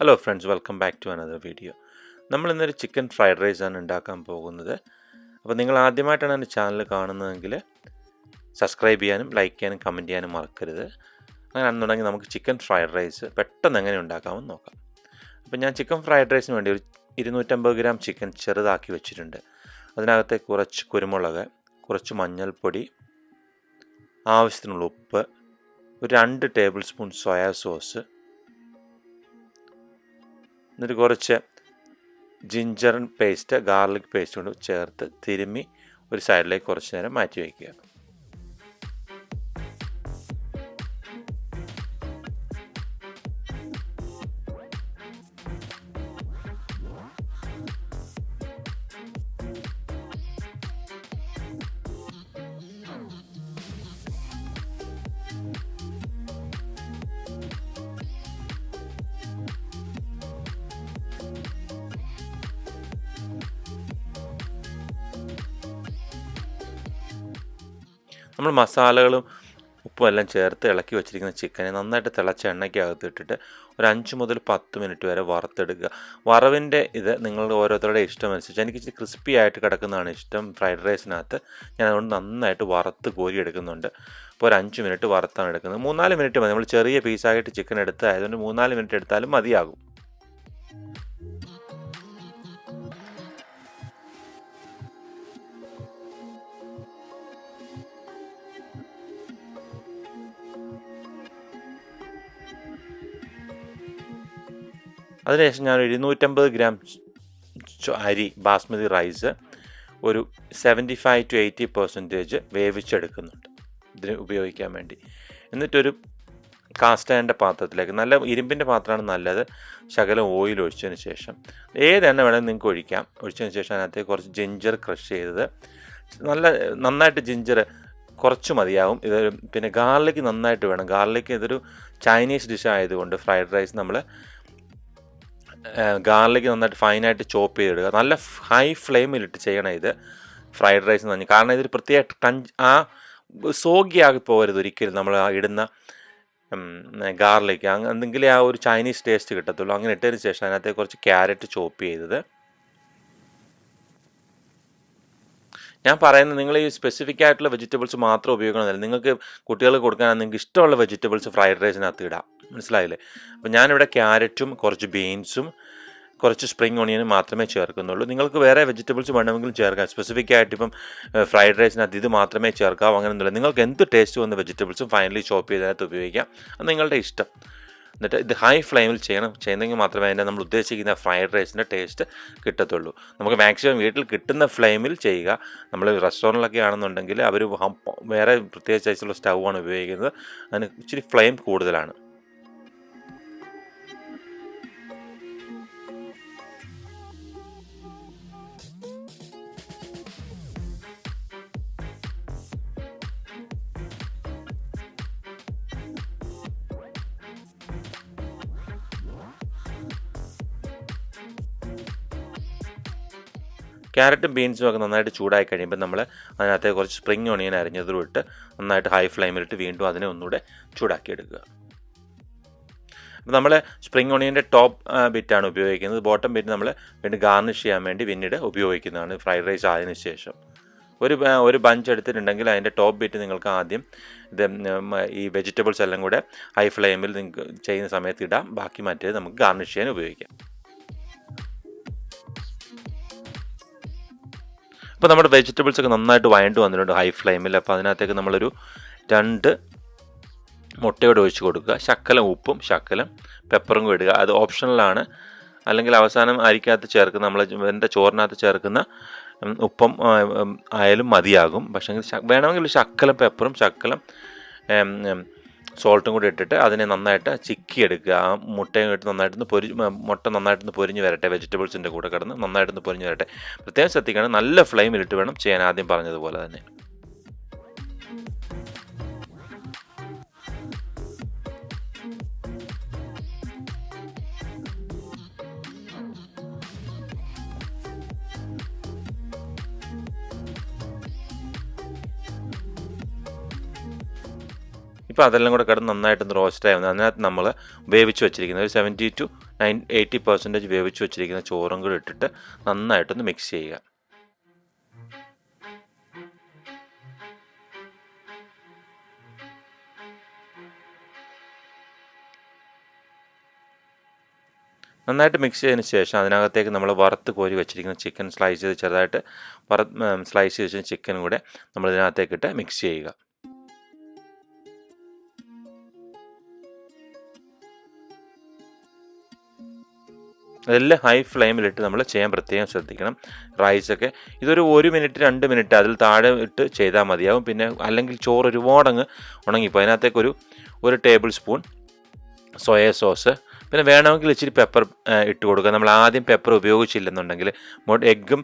Hello friends, welcome back to another video. നമ്മൾ ഇന്നൊരു chicken fried rice ആണ് ഉണ്ടാക്കാൻ പോകുന്നത്. അപ്പോൾ നിങ്ങൾ ആദ്യമായിട്ടാണ് എൻ്റെ ചാനൽ കാണുന്നതെങ്കിൽ സബ്സ്ക്രൈബ് ചെയ്യാനും ലൈക്ക് ചെയ്യാനും കമൻറ്റ് ചെയ്യാനും മറക്കരുത്. അങ്ങനെയാണെന്നുണ്ടെങ്കിൽ നമുക്ക് ചിക്കൻ ഫ്രൈഡ് റൈസ് പെട്ടെന്ന് എങ്ങനെ ഉണ്ടാക്കാമെന്ന് നോക്കാം. അപ്പോൾ ഞാൻ ചിക്കൻ ഫ്രൈഡ് റൈസിന് വേണ്ടി ഒരു 250 ഗ്രാം ചിക്കൻ ചെറുതാക്കി വെച്ചിട്ടുണ്ട്. അതിനകത്ത് കുറച്ച് കുരുമുളക്, കുറച്ച് മഞ്ഞൾപ്പൊടി, ആവശ്യത്തിനുള്ള ഉപ്പ്, ഒരു 2 ടേബിൾ സ്പൂൺ സോയാ സോസ്, എന്നിട്ട് കുറച്ച് ജിഞ്ചർ പേസ്റ്റ്, ഗാർലിക് പേസ്റ്റ് കൊണ്ട് ചേർത്ത് തിരുമ്മി ഒരു സൈഡിലേക്ക് കുറച്ച് നേരം മാറ്റി വയ്ക്കുക. നമ്മൾ മസാലകളും ഉപ്പും എല്ലാം ചേർത്ത് ഇളക്കി വെച്ചിരിക്കുന്ന ചിക്കനെ നന്നായിട്ട് തിളച്ച എണ്ണയ്ക്കകത്ത് ഇട്ടിട്ട് ഒരു 5 മുതൽ 10 മിനിറ്റ് വരെ വറുത്തെടുക്കുക. വറവിൻ്റെ ഇത് നിങ്ങളുടെ ഓരോരുത്തരുടെ ഇഷ്ടമനുസരിച്ച്, എനിക്ക് ഇച്ചിരി ക്രിസ്പി ആയിട്ട് കിടക്കുന്നതാണ് ഇഷ്ടം ഫ്രൈഡ് റൈസിനകത്ത്. ഞാൻ അതുകൊണ്ട് നന്നായിട്ട് വറുത്ത് കോരി എടുക്കുന്നുണ്ട്. അപ്പോൾ ഒരു 5 മിനിറ്റ് വറുത്താണ് എടുക്കുന്നത്. 3-4 മിനിറ്റ് മതി. നമ്മൾ ചെറിയ പീസായിട്ട് ചിക്കൻ എടുത്ത് ആയതുകൊണ്ട് 3-4 മിനിറ്റ് എടുത്താലും മതിയാകും. അതിനുശേഷം ഞാൻ 250 ഗ്രാം അരി ബാസ്മതി റൈസ് ഒരു 75-80% വേവിച്ചെടുക്കുന്നുണ്ട് ഇതിന് ഉപയോഗിക്കാൻ വേണ്ടി. എന്നിട്ടൊരു കാസ്റ്റ് അയണിൻ്റെ പാത്രത്തിലേക്ക്, നല്ല ഇരുമ്പിൻ്റെ പാത്രമാണ് നല്ലത്, ശകലം ഓയിൽ ഒഴിച്ചതിന് ശേഷം, ഏത് എണ്ണ വേണമെങ്കിൽ നിങ്ങൾക്ക് ഒഴിക്കാം. ഒഴിച്ചതിന് ശേഷം അതിനകത്തേക്ക് കുറച്ച് ജിഞ്ചർ ക്രഷ് ചെയ്തത്, നന്നായിട്ട് ജിഞ്ചർ കുറച്ച് മതിയാവും. ഇത് പിന്നെ ഗാർലിക് നന്നായിട്ട് വേണം. ഗാർലിക് ഇതൊരു ചൈനീസ് ഡിഷ് ആയതുകൊണ്ട് ഫ്രൈഡ് റൈസ് നമ്മൾ ഗാർലിക് നന്നായിട്ട് ഫൈനായിട്ട് ചോപ്പ് ചെയ്തിടുക. നല്ല ഹൈ ഫ്ലെയിമിലിട്ട് ചെയ്യണം ഇത് ഫ്രൈഡ് റൈസ് എന്ന് പറഞ്ഞാൽ. കാരണം ഇതൊരു പ്രത്യേക സോഗി ആക്കി പോകരുത് ഒരിക്കലും നമ്മൾ ഇടുന്ന ഗാർലിക്. എന്തെങ്കിലും ആ ഒരു ചൈനീസ് ടേസ്റ്റ് കിട്ടത്തുള്ളൂ. അങ്ങനെ ഇട്ടതിന് ശേഷം അതിനകത്ത് കുറച്ച് ക്യാരറ്റ് ചോപ്പ് ചെയ്തത്. ഞാൻ പറയുന്നത് നിങ്ങൾ ഈ സ്പെസിഫിക് ആയിട്ടുള്ള വെജിറ്റബിൾസ് മാത്രം ഉപയോഗിക്കണമെന്നില്ല. നിങ്ങൾക്ക് കുട്ടികൾക്ക് കൊടുക്കാനാണ് നിങ്ങൾക്ക് ഇഷ്ടമുള്ള വെജിറ്റബിൾസ് ഫ്രൈഡ് റൈസിനകത്ത് ഇടാം. മനസ്സിലായില്ലേ? അപ്പോൾ ഞാനിവിടെ ക്യാരറ്റും കുറച്ച് ബീൻസും കുറച്ച് സ്പ്രിംഗ് ഓണിയനും മാത്രമേ ചേർക്കുന്നുള്ളൂ. നിങ്ങൾക്ക് വേറെ വെജിറ്റബിൾസ് വേണമെങ്കിലും ചേർക്കാം. സ്പെസിഫിക് ആയിട്ട് ഇപ്പം ഫ്രൈഡ് റൈസിനകത്ത് ഇത് മാത്രമേ ചേർക്കാവൂ അങ്ങനെയൊന്നുമില്ല. നിങ്ങൾക്ക് എന്ത് ടേസ്റ്റ് വന്ന വെജിറ്റബിൾസും ഫൈനലി ചോപ്പ് ചെയ്തതിനകത്ത് ഉപയോഗിക്കാം. അത് നിങ്ങളുടെ ഇഷ്ടം. എന്നിട്ട് ഇത് ഹൈ ഫ്ലെയിമിൽ ചെയ്യുന്നെങ്കിൽ മാത്രമേ അതിൻ്റെ നമ്മൾ ഉദ്ദേശിക്കുന്ന ഫ്രൈഡ് റൈസിൻ്റെ ടേസ്റ്റ് കിട്ടത്തുള്ളൂ. നമുക്ക് മാക്സിമം വീട്ടിൽ കിട്ടുന്ന ഫ്ലെയിമിൽ ചെയ്യുക. നമ്മൾ റെസ്റ്റോറൻറ്റിലൊക്കെ ആണെന്നുണ്ടെങ്കിൽ അവർ വേറെ പ്രത്യേക സൈസുള്ള സ്റ്റൗവാണ് ഉപയോഗിക്കുന്നത്. അതിന് ഇച്ചിരി ഫ്ലെയിം കൂടുതലാണ്. ക്യാരറ്റും ബീൻസും ഒക്കെ നന്നായിട്ട് ചൂടായി കഴിയുമ്പോൾ നമ്മൾ അതിനകത്ത് കുറച്ച് സ്പ്രിംഗ് ഓണിയൻ അരിഞ്ഞതും ഇട്ട് നന്നായിട്ട് ഹൈ ഫ്ലെയിമിലിട്ട് വീണ്ടും അതിനെ ഒന്നുകൂടെ ചൂടാക്കി എടുക്കുക. അപ്പോൾ നമ്മൾ സ്പ്രിംഗ് ഓണിയൻ്റെ ടോപ്പ് ബിറ്റാണ് ഉപയോഗിക്കുന്നത്. ബോട്ടം ബിറ്റ് നമ്മൾ വീണ്ടും ഗാർണിഷ് ചെയ്യാൻ വേണ്ടി പിന്നീട് ഉപയോഗിക്കുന്നതാണ് ഫ്രൈഡ് റൈസ് ആയതിനു ശേഷം. ഒരു ബഞ്ച് എടുത്തിട്ടുണ്ടെങ്കിൽ അതിൻ്റെ ടോപ്പ് ബിറ്റ് നിങ്ങൾക്ക് ആദ്യം ഇത് ഈ വെജിറ്റബിൾസ് എല്ലാം കൂടെ ഹൈ ഫ്ലെയിമിൽ നിങ്ങൾക്ക് ചെയ്യുന്ന സമയത്ത് ഇടാം. ബാക്കി മറ്റേത് നമുക്ക് ഗാർണിഷ് ചെയ്യാൻ ഉപയോഗിക്കാം. അപ്പോൾ നമ്മുടെ വെജിറ്റബിൾസ് ഒക്കെ നന്നായിട്ട് വഴണ്ട് വന്നിട്ടുണ്ട് ഹൈ ഫ്ലെയിമിൽ. അപ്പോൾ അതിനകത്തേക്ക് നമ്മളൊരു 2 മുട്ടയോടെ ഒഴിച്ച് കൊടുക്കുക. ശക്കലം ഉപ്പും ശക്കലം പെപ്പറും കൂടി ഇടുക. അത് ഓപ്ഷണലാണ്. അല്ലെങ്കിൽ അവസാനം അരിക്കകത്ത് ചേർക്കുന്ന നമ്മൾ എൻ്റെ ചോറിനകത്ത് ചേർക്കുന്ന ഉപ്പും ആയാലും മതിയാകും. പക്ഷേ വേണമെങ്കിൽ ശക്കലം പെപ്പറും ശക്കലം സോൾട്ടും കൂടി ഇട്ടിട്ട് അതിനെ നന്നായിട്ട് ചിക്കിയെടുക്കുക. ആ മുട്ടയും ഇട്ട് മുട്ട നന്നായിട്ടൊന്ന് പൊരിഞ്ഞ് വരട്ടെ. വെജിറ്റബിൾസിൻ്റെ കൂടെ കിടന്ന് നന്നായിട്ടൊന്ന് പൊരിഞ്ഞ് വരട്ടെ. പ്രത്യേകം ശ്രദ്ധിക്കണം, നല്ല ഫ്ലെയിമിലിട്ട് വേണം ചെയ്യാൻ, ആദ്യം പറഞ്ഞതുപോലെ തന്നെ. ഇപ്പോൾ അതെല്ലാം കൂടെ കിടന്ന് നന്നായിട്ടൊന്ന് റോസ്റ്റായി വന്നു. അതിനകത്ത് നമ്മൾ വേവിച്ച് വെച്ചിരിക്കുന്നത് ഒരു 70 80% വേവിച്ച് വെച്ചിരിക്കുന്ന ചോറും കൂടി ഇട്ടിട്ട് നന്നായിട്ടൊന്ന് മിക്സ് ചെയ്യുക. നന്നായിട്ട് മിക്സ് ചെയ്തതിന് ശേഷം അതിനകത്തേക്ക് നമ്മൾ വറുത്ത് കോരി വെച്ചിരിക്കുന്ന ചിക്കൻ സ്ലൈസ് ചെയ്ത് ചെറുതായിട്ട് സ്ലൈസ് ചെയ്ത് വെച്ച ചിക്കൻ കൂടെ നമ്മൾ ഇതിനകത്തേക്കിട്ട് മിക്സ് ചെയ്യുക. അതെല്ലാം ഹൈ ഫ്ലെയിമിലിട്ട് നമ്മൾ ചെയ്യാൻ പ്രത്യേകം ശ്രദ്ധിക്കണം. റൈസൊക്കെ ഇതൊരു 1 മിനിറ്റ് 2 മിനിറ്റ് അതിൽ താഴെ ഇട്ട് ചെയ്താൽ മതിയാവും. പിന്നെ അല്ലെങ്കിൽ ചോറ് ഒരുപാടങ്ങ് ഉണങ്ങിപ്പോൾ അതിനകത്തേക്ക് ഒരു ടേബിൾ സ്പൂൺ സോയ സോസ്, പിന്നെ വേണമെങ്കിൽ ഇച്ചിരി പെപ്പർ ഇട്ട് കൊടുക്കുക. നമ്മൾ ആദ്യം പെപ്പർ ഉപയോഗിച്ചില്ലെന്നുണ്ടെങ്കിൽ എഗ്ഗും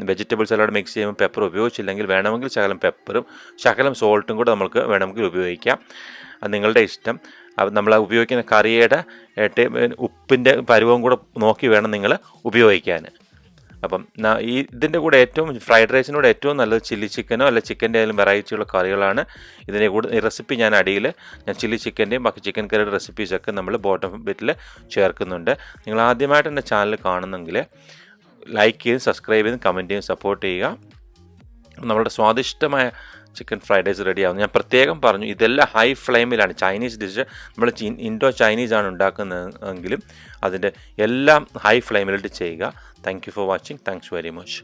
വെജിറ്റബിൾസ് എല്ലാം മിക്സ് ചെയ്യുമ്പോൾ പെപ്പർ ഉപയോഗിച്ചില്ലെങ്കിൽ വേണമെങ്കിൽ ശകലം പെപ്പറും ശകലം സോൾട്ടും കൂടെ നമുക്ക് വേണമെങ്കിൽ ഉപയോഗിക്കാം. അത് നിങ്ങളുടെ ഇഷ്ടം. നമ്മൾ ഉപയോഗിക്കുന്ന കറിയുടെ ഉപ്പിൻ്റെ പരുവവും കൂടെ നോക്കി വേണം നിങ്ങൾ ഉപയോഗിക്കാൻ. അപ്പം ഇതിൻ്റെ കൂടെ ഫ്രൈഡ് റൈസിനോട് ഏറ്റവും നല്ലത് ചില്ലി ചിക്കനോ അല്ല ചിക്കൻ്റെ ആയാലും വെറൈറ്റിയുള്ള കറികളാണ്. ഇതിൻ്റെ കൂടെ ഈ റെസിപ്പി ഞാൻ ചില്ലി ചിക്കൻ്റെയും ബാക്കി ചിക്കൻ കറിയുടെ റെസിപ്പീസൊക്കെ നമ്മൾ ബോട്ടം ബിറ്റിൽ ചേർക്കുന്നുണ്ട്. നിങ്ങൾ ആദ്യമായിട്ട് എൻ്റെ ചാനൽ കാണുന്നെങ്കിൽ ലൈക്ക് ചെയ്തും സബ്സ്ക്രൈബ് ചെയ്തും കമൻറ്റ് ചെയ്തും സപ്പോർട്ട് ചെയ്യുക. നമ്മളുടെ സ്വാദിഷ്ടമായ ചിക്കൻ ഫ്രൈഡ് റൈസ് റെഡിയാവും. ഞാൻ പ്രത്യേകം പറഞ്ഞു ഇതെല്ലാം ഹൈ ഫ്ലെയിമിലാണ്. ചൈനീസ് ഡിഷ് നമ്മൾ ഇൻഡോ ചൈനീസാണ് ഉണ്ടാക്കുന്നതെങ്കിലും അതിൻ്റെ എല്ലാം ഹൈ ഫ്ലെയിമിലിട്ട് ചെയ്യുക. Thank you for watching. Thanks very much.